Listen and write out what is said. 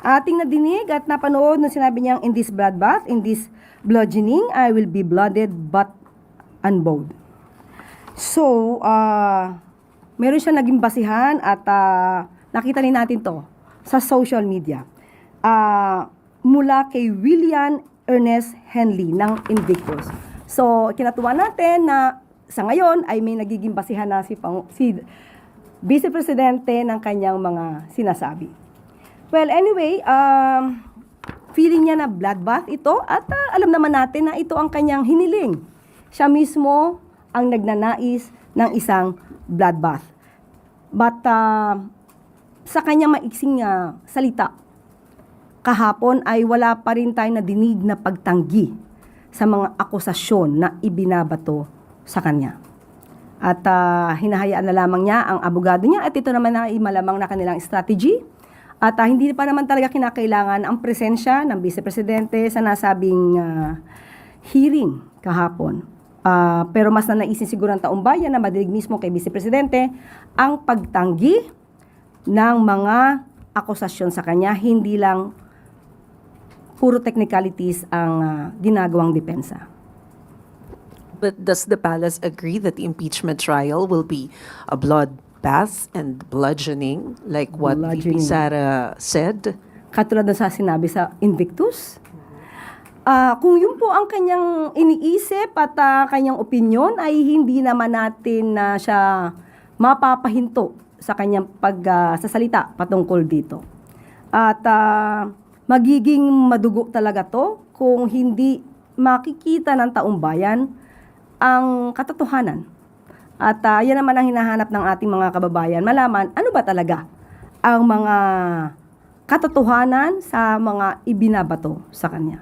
ating nadinig at napanood na sinabi niyang, in this bloodbath, in this bludgeoning, I will be blooded but unbowed. So, meron siya naging basihan at nakita rin natin to sa social media. Mula kay William Ernest Henley ng Invictus. So, kinatuwa natin na sa ngayon ay may nagiging basihan na si Vice Presidente ng kanyang mga sinasabi. Well, anyway, feeling niya na bloodbath ito at alam naman natin na ito ang kanyang hiniling. Siya mismo ang nagnanais ng isang bloodbath. But sa kanyang maiksing salita, kahapon ay wala pa rin tayong nadinig na pagtanggi sa mga akusasyon na ibinabato sa kanya. At hinahayaan na lamang niya ang abogado niya at ito naman ay malamang na kanilang strategy. At hindi pa naman talaga kinakailangan ang presensya ng Vice Presidente sa nasabing hearing kahapon. Pero mas nanaisin siguro ang taong bayan na madinig mismo kay Vice Presidente ang pagtanggi ng mga akusasyon sa kanya, hindi lang puro technicalities ang ginagawang depensa. But does the palace agree that the impeachment trial will be a bloodbath and bludgeoning, like what VP Sara said? Katulad na sa sinabi sa Invictus. Kung yun po ang kanyang iniisip at kanyang opinion, ay hindi naman natin na siya mapapahinto sa kanyang pagsasalita patungkol dito. At magiging madugo talaga to kung hindi makikita ng taong bayan ang katotohanan. At yan naman ang hinahanap ng ating mga kababayan, malaman ano ba talaga ang mga katotohanan sa mga ibinabato sa kanya.